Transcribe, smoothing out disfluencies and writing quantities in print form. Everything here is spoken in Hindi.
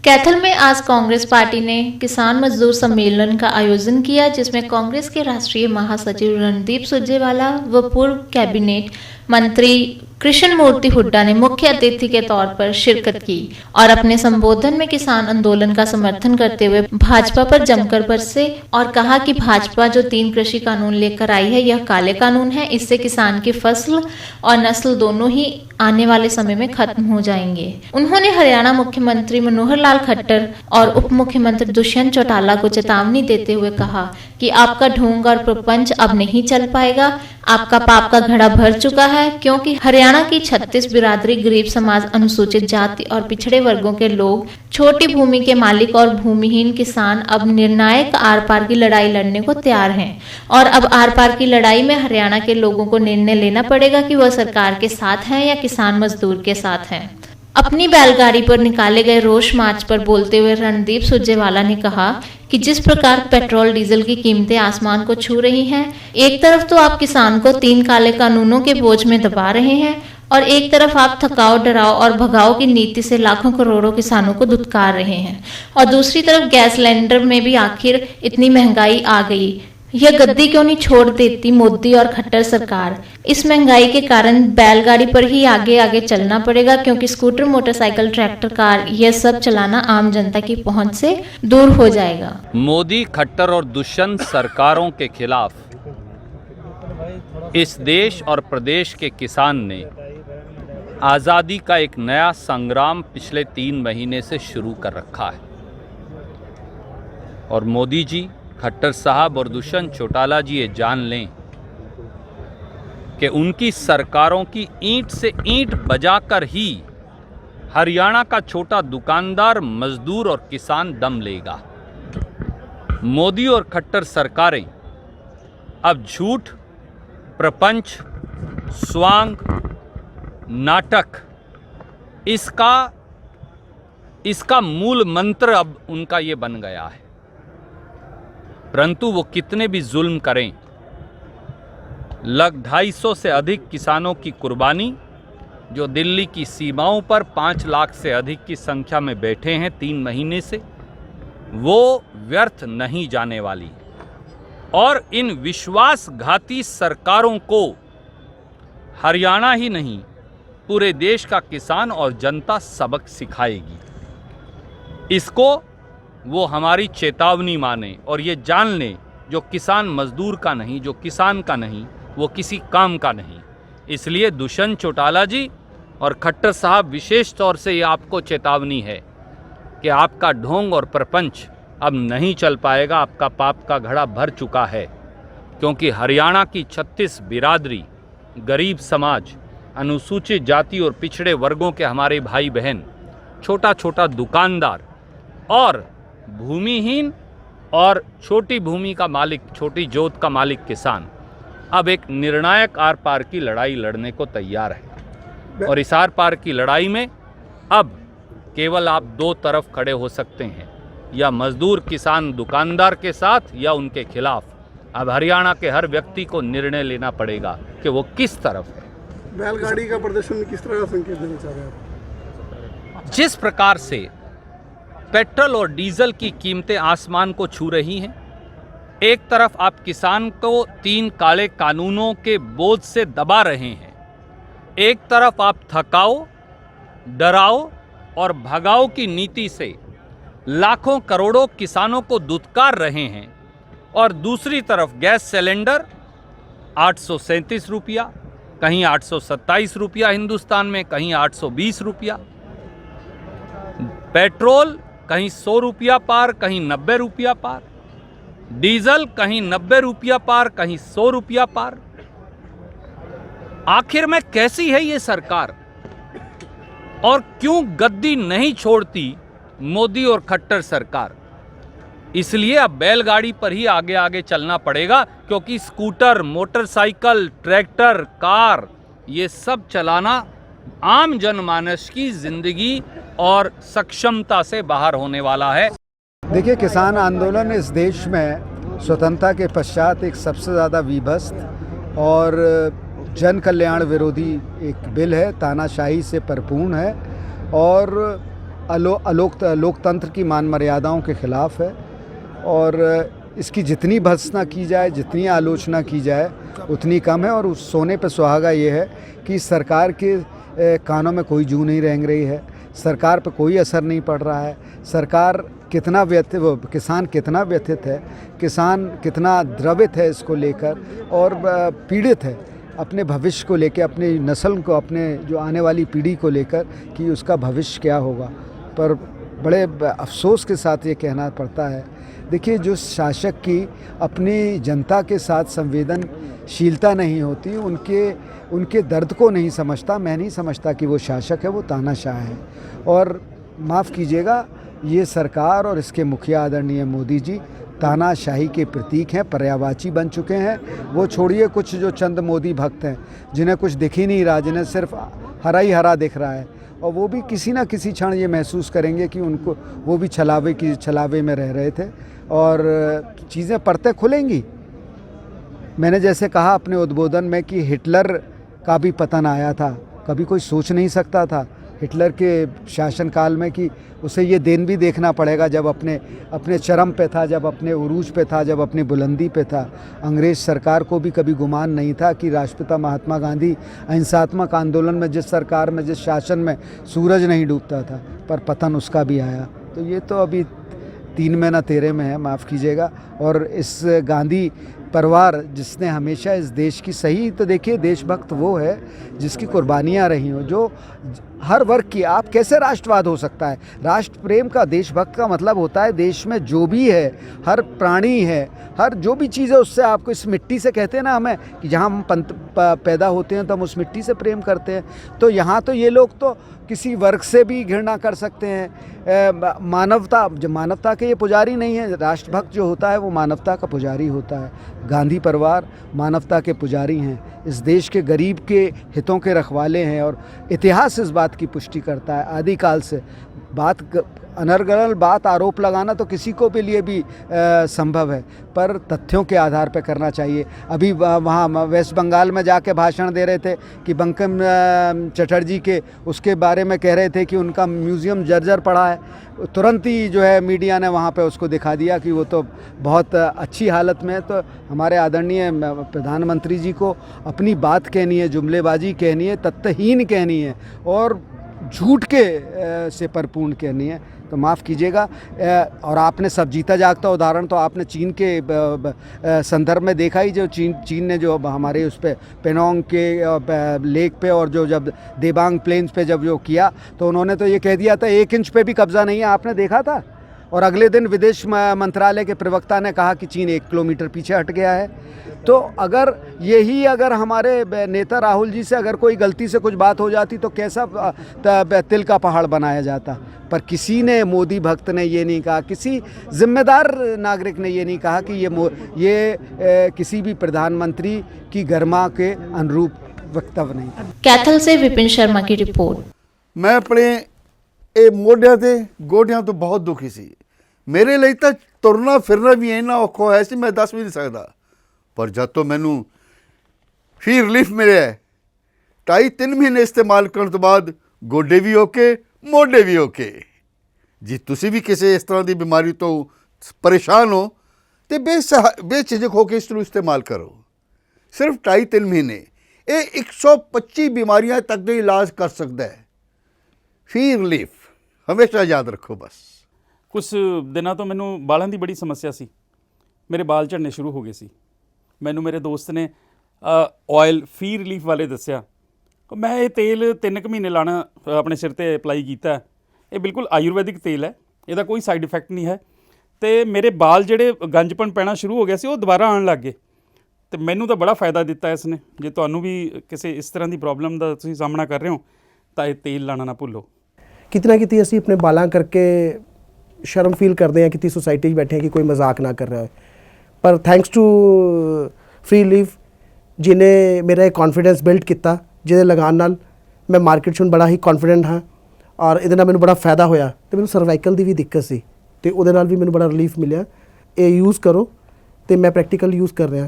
कैथल में आज कांग्रेस पार्टी ने किसान मजदूर सम्मेलन का आयोजन किया, जिसमें कांग्रेस के राष्ट्रीय महासचिव रणदीप सुरजेवाला व पूर्व कैबिनेट मंत्री कृष्ण मूर्ति हुड्डा ने मुख्य अतिथि के तौर पर शिरकत की और अपने संबोधन में किसान आंदोलन का समर्थन करते हुए भाजपा पर जमकर बरसे और कहा कि भाजपा जो 3 कृषि कानून लेकर आई है, यह काले कानून है। इससे किसान की फसल और नस्ल दोनों ही आने वाले समय में खत्म हो जाएंगे। उन्होंने हरियाणा मुख्यमंत्री मनोहर लाल खट्टर और उप मुख्यमंत्री दुष्यंत चौटाला को चेतावनी देते हुए कहा कि आपका ढोंग और प्रपंच अब नहीं चल पाएगा। आपका पाप का घड़ा भर चुका है, क्योंकि हरियाणा की 36 बिरादरी, गरीब समाज, अनुसूचित जाति और पिछड़े वर्गों के लोग, छोटी भूमि के मालिक और भूमिहीन किसान अब निर्णायक आर पार की लड़ाई लड़ने को तैयार हैं। और अब आर पार की लड़ाई में हरियाणा के लोगों को निर्णय लेना पड़ेगा कि वह सरकार के साथ हैं या किसान मजदूर के साथ हैं। अपनी बैलगाड़ी पर निकाले गए रोष मार्च पर बोलते हुए रणदीप सुरजेवाला ने कहा कि जिस प्रकार पेट्रोल डीजल की कीमतें आसमान को छू रही हैं, एक तरफ तो आप किसान को 3 काले कानूनों के बोझ में दबा रहे हैं और एक तरफ आप थकाओ, डराओ और भगाओ की नीति से लाखों करोड़ों किसानों को धुतकार रहे हैं, और दूसरी तरफ गैस सिलेंडर में भी आखिर इतनी महंगाई आ गई। यह गद्दी क्यों नहीं छोड़ देती मोदी और खट्टर सरकार। इस महंगाई के कारण बैलगाड़ी पर ही आगे आगे चलना पड़ेगा, क्योंकि स्कूटर, मोटरसाइकिल, ट्रैक्टर, कार यह सब चलाना आम जनता की पहुंच से दूर हो जाएगा। मोदी, खट्टर और दुष्यंत सरकारों के खिलाफ इस देश और प्रदेश के किसान ने आज़ादी का एक नया संग्राम पिछले 3 महीने से शुरू कर रखा है। और मोदी जी, खट्टर साहब और दुष्यंत चौटाला जी ये जान लें कि उनकी सरकारों की ईंट से ईंट बजाकर ही हरियाणा का छोटा दुकानदार, मजदूर और किसान दम लेगा। मोदी और खट्टर सरकारें अब झूठ, प्रपंच, स्वांग, नाटक, इसका मूल मंत्र अब उनका ये बन गया है। परंतु वो कितने भी जुल्म करें, लग 250 से अधिक किसानों की कुर्बानी जो दिल्ली की सीमाओं पर 5 लाख से अधिक की संख्या में बैठे हैं 3 महीने से, वो व्यर्थ नहीं जाने वाली। और इन विश्वासघाती सरकारों को हरियाणा ही नहीं, पूरे देश का किसान और जनता सबक सिखाएगी। इसको वो हमारी चेतावनी माने और ये जान लें, जो किसान मजदूर का नहीं, जो किसान का नहीं, वो किसी काम का नहीं। इसलिए दुष्यंत चौटाला जी और खट्टर साहब, विशेष तौर से ये आपको चेतावनी है कि आपका ढोंग और प्रपंच अब नहीं चल पाएगा। आपका पाप का घड़ा भर चुका है, क्योंकि हरियाणा की 36 बिरादरी, गरीब समाज, अनुसूचित जाति और पिछड़े वर्गों के हमारे भाई बहन, छोटा छोटा दुकानदार और भूमिहीन और छोटी भूमि का मालिक, छोटी जोत का मालिक किसान अब एक निर्णायक आर पार की लड़ाई लड़ने को तैयार है। और इस आर पार की लड़ाई में अब केवल आप 2 तरफ खड़े हो सकते हैं, या मजदूर, किसान, दुकानदार के साथ या उनके खिलाफ। अब हरियाणा के हर व्यक्ति को निर्णय लेना पड़ेगा कि वो किस तरफ है। बैलगाड़ी का प्रदर्शन किस तरह का संकेत देना चाह रहे हैं? जिस प्रकार से पेट्रोल और डीजल की कीमतें आसमान को छू रही हैं, एक तरफ आप किसान को 3 काले कानूनों के बोझ से दबा रहे हैं, एक तरफ आप थकाओ, डराओ और भगाओ की नीति से लाखों करोड़ों किसानों को दुत्कार रहे हैं, और दूसरी तरफ गैस सिलेंडर 837 रुपया, कहीं 827 रुपया हिंदुस्तान में, कहीं 820 रुपया, पेट्रोल कहीं 100 रुपया पार, कहीं 90 रुपया पार, डीजल कहीं 90 रुपया पार, कहीं 100 रुपया पार। आखिर में कैसी है ये सरकार, और क्यों गद्दी नहीं छोड़ती मोदी और खट्टर सरकार? इसलिए अब बैलगाड़ी पर ही आगे आगे चलना पड़ेगा, क्योंकि स्कूटर, मोटरसाइकिल, ट्रैक्टर, कार ये सब चलाना आम जनमानस की जिंदगी और सक्षमता से बाहर होने वाला है। देखिए, किसान आंदोलन इस देश में स्वतंत्रता के पश्चात एक सबसे ज़्यादा विभत्स और जन कल्याण विरोधी एक बिल है, तानाशाही से परिपूर्ण है और लोकतंत्र की मान मर्यादाओं के ख़िलाफ़ है और इसकी जितनी भर्त्सना की जाए, जितनी आलोचना की जाए उतनी कम है। और उस सोने पे सुहागा ये है कि सरकार के कानों में कोई जूं नहीं रेंग रही है, सरकार पे कोई असर नहीं पड़ रहा है। सरकार कितना किसान कितना व्यथित है, किसान कितना द्रवित है इसको लेकर और पीड़ित है अपने भविष्य को लेकर, अपनी नस्ल को, अपने जो आने वाली पीढ़ी को लेकर कि उसका भविष्य क्या होगा। पर बड़े अफसोस के साथ ये कहना पड़ता है, देखिए जो शासक की अपनी जनता के साथ संवेदनशीलता नहीं होती, उनके दर्द को नहीं समझता, मैं नहीं समझता कि वो शासक है, वो तानाशाह है। और माफ़ कीजिएगा, ये सरकार और इसके मुखिया आदरणीय मोदी जी तानाशाही के प्रतीक हैं, पर्यायवाची बन चुके हैं। वो छोड़िए कुछ जो चंद मोदी भक्त हैं जिन्हें कुछ दिख ही नहीं रहा, जिन्हें सिर्फ हरा ही हरा दिख रहा है, और वो भी किसी ना किसी क्षण ये महसूस करेंगे कि उनको वो भी छलावे में रह रहे थे और चीज़ें परतें खुलेंगी। मैंने जैसे कहा अपने उद्बोधन में कि हिटलर का भी पतन आया था, कभी कोई सोच नहीं सकता था हिटलर के शासनकाल में कि उसे ये दिन भी देखना पड़ेगा जब अपने चरम पे था, जब अपने उरूज पे था, जब अपनी बुलंदी पे था। अंग्रेज़ सरकार को भी कभी गुमान नहीं था कि राष्ट्रपिता महात्मा गांधी अहिंसात्मक आंदोलन में जिस सरकार में, जिस शासन में सूरज नहीं डूबता था, पर पतन उसका भी आया। तो ये तो अभी 3 में ना 13 में है, माफ़ कीजिएगा। और इस गांधी परिवार जिसने हमेशा इस देश की, सही तो देखिए देशभक्त वो है जिसकी कुर्बानियाँ रही हों, जो हर वर्ग की। आप कैसे राष्ट्रवाद हो सकता है? राष्ट्र प्रेम का, देशभक्त का मतलब होता है देश में जो भी है, हर प्राणी है, हर जो भी चीज़ है उससे आपको, इस मिट्टी से कहते हैं ना हमें कि जहाँ हम पैदा होते हैं तो हम उस मिट्टी से प्रेम करते हैं। तो यहाँ तो ये लोग तो किसी वर्ग से भी घृणा कर सकते हैं। मानवता के ये पुजारी नहीं है। राष्ट्रभक्त जो होता है वो मानवता का पुजारी होता है। गांधी परिवार मानवता के पुजारी हैं, इस देश के गरीब के हितों के रखवाले हैं और इतिहास इस बात की पुष्टि करता है आदिकाल से। अनर्गल बात, आरोप लगाना तो किसी को भी लिए भी संभव है, पर तथ्यों के आधार पर करना चाहिए। अभी वहाँ वेस्ट बंगाल में जाके भाषण दे रहे थे कि बंकिम चटर्जी के उसके बारे में कह रहे थे कि उनका म्यूज़ियम जर्जर पड़ा है। तुरंत ही जो है मीडिया ने वहाँ पे उसको दिखा दिया कि वो तो बहुत अच्छी हालत में है। तो हमारे आदरणीय प्रधानमंत्री जी को अपनी बात कहनी है, जुमलेबाजी कहनी है, तथ्यहीन कहनी है और झूठ के से परिपूर्ण कहनी है। तो माफ़ कीजिएगा। और आपने सब जीता जागता उदाहरण तो आपने चीन के संदर्भ में देखा ही, जो चीन ने जो हमारे उस पे पेनोंग के लेक पे और जो जब देबांग प्लेन्स पे जब जो किया तो उन्होंने तो ये कह दिया था 1 इंच पे भी कब्ज़ा नहीं है, आपने देखा था। और अगले दिन विदेश मंत्रालय के प्रवक्ता ने कहा कि चीन 1 किलोमीटर पीछे हट गया है। तो अगर हमारे नेता राहुल जी से अगर कोई गलती से कुछ बात हो जाती तो कैसा तिल का पहाड़ बनाया जाता। पर किसी ने, मोदी भक्त ने ये नहीं कहा, किसी जिम्मेदार नागरिक ने ये नहीं कहा कि ये किसी भी प्रधानमंत्री की गरिमा के अनुरूप वक्तव्य नहीं था। कैथल से विपिन शर्मा की रिपोर्ट। मैं अपने ਇਹ ਮੋਢਿਆਂ ਤੇ ਗੋਡਿਆਂ ਤੋਂ ਬਹੁਤ ਦੁਖੀ ਸੀ। ਮੇਰੇ ਲਈ ਤਾਂ ਤੁਰਨਾ ਫਿਰਨਾ ਵੀ ਇੰਨਾ ਔਖਾ ਹੋਇਆ ਸੀ, ਮੈਂ ਦੱਸ ਵੀ ਨਹੀਂ ਸਕਦਾ। ਪਰ ਜਦ ਤੋਂ ਮੈਨੂੰ ਫੀ ਰਿਲੀਫ ਮਿਲਿਆ 2.5-3 ਮਹੀਨੇ ਇਸਤੇਮਾਲ ਕਰਨ ਤੋਂ ਬਾਅਦ ਗੋਡੇ ਵੀ ਓਕੇ, ਮੋਢੇ ਵੀ ਓਕੇ। ਜੇ ਤੁਸੀਂ ਵੀ ਕਿਸੇ ਇਸ ਤਰ੍ਹਾਂ ਦੀ ਬਿਮਾਰੀ ਤੋਂ ਪਰੇਸ਼ਾਨ ਹੋ ਤੇ ਬੇਝਿਜਕ ਹੋ ਕੇ ਇਸ ਨੂੰ ਇਸਤੇਮਾਲ ਕਰੋ। ਸਿਰਫ 2.5-3 ਮਹੀਨੇ ਇਹ 125 ਬਿਮਾਰੀਆਂ ਤੱਕ ਦਾ ਇਲਾਜ ਕਰ ਸਕਦਾ ਹੈ। ਫੀ ਰਿਲੀਫ ਹਮੇਸ਼ਾ ਯਾਦ ਰੱਖੋ। ਬਸ ਕੁਛ ਦਿਨਾਂ ਤੋਂ ਮੈਨੂੰ ਬਾਲਾਂ ਦੀ ਬੜੀ ਸਮੱਸਿਆ ਸੀ, ਮੇਰੇ ਬਾਲ ਝੜਨੇ ਸ਼ੁਰੂ ਹੋ ਗਏ ਸੀ। ਮੈਨੂੰ ਮੇਰੇ ਦੋਸਤ ਨੇ ਆਇਲ ਫੀ ਰਿਲੀਫ ਵਾਲੇ ਦੱਸਿਆ। ਮੈਂ ਇਹ ਤੇਲ 3 ਕੁ ਮਹੀਨੇ ਲਾਣਾ ਆਪਣੇ ਸਿਰ ਤੇ ਅਪਲਾਈ ਕੀਤਾ। ਇਹ ਬਿਲਕੁਲ ਆਯੁਰਵੈਦਿਕ ਤੇਲ ਹੈ, ਇਹਦਾ ਕੋਈ ਸਾਈਡ ਇਫੈਕਟ ਨਹੀਂ ਹੈ ਅਤੇ ਮੇਰੇ ਬਾਲ ਜਿਹੜੇ ਗੰਜਪਣ ਪੈਣਾ ਸ਼ੁਰੂ ਹੋ ਗਿਆ ਸੀ ਉਹ ਦੁਬਾਰਾ ਆਉਣ ਲੱਗ ਗਏ ਅਤੇ ਮੈਨੂੰ ਤਾਂ ਬੜਾ ਫਾਇਦਾ ਦਿੱਤਾ ਇਸ ਨੇ। ਜੇ ਤੁਹਾਨੂੰ ਵੀ ਕਿਸੇ ਇਸ ਤਰ੍ਹਾਂ ਦੀ ਪ੍ਰੋਬਲਮ ਦਾ ਤੁਸੀਂ ਸਾਹਮਣਾ ਕਰ ਰਹੇ ਹੋ ਤਾਂ ਇਹ ਤੇਲ ਲਾਣਾ ਨਾ ਭੁੱਲੋ। ਕਿਤੇ ਨਾ ਕਿਤੇ ਅਸੀਂ ਆਪਣੇ ਬਾਲਾਂ ਕਰਕੇ ਸ਼ਰਮ ਫੀਲ ਕਰਦੇ ਹਾਂ, ਕਿਤੇ ਸੋਸਾਇਟੀ 'ਚ ਬੈਠੇ ਹਾਂ ਕਿ ਕੋਈ ਮਜ਼ਾਕ ਨਾ ਕਰ ਰਿਹਾ ਹੋਏ। ਪਰ ਥੈਂਕਸ ਟੂ ਫ੍ਰੀ ਲੀਫ ਜਿਹਨੇ ਮੇਰਾ ਇਹ ਕੌਨਫੀਡੈਂਸ ਬਿਲਡ ਕੀਤਾ, ਜਿਹਦੇ ਲਗਾਉਣ ਨਾਲ ਮੈਂ ਮਾਰਕੀਟ 'ਚ ਹੁਣ ਬੜਾ ਹੀ ਕੌਨਫੀਡੈਂਟ ਹਾਂ ਔਰ ਇਹਦੇ ਨਾਲ ਮੈਨੂੰ ਬੜਾ ਫਾਇਦਾ ਹੋਇਆ। ਅਤੇ ਮੈਨੂੰ ਸਰਵਾਈਕਲ ਦੀ ਵੀ ਦਿੱਕਤ ਸੀ ਅਤੇ ਉਹਦੇ ਨਾਲ ਵੀ ਮੈਨੂੰ ਬੜਾ ਰਿਲੀਫ ਮਿਲਿਆ। ਇਹ ਯੂਜ਼ ਕਰੋ ਅਤੇ ਮੈਂ ਪ੍ਰੈਕਟੀਕਲ ਯੂਜ਼ ਕਰ ਰਿਹਾ।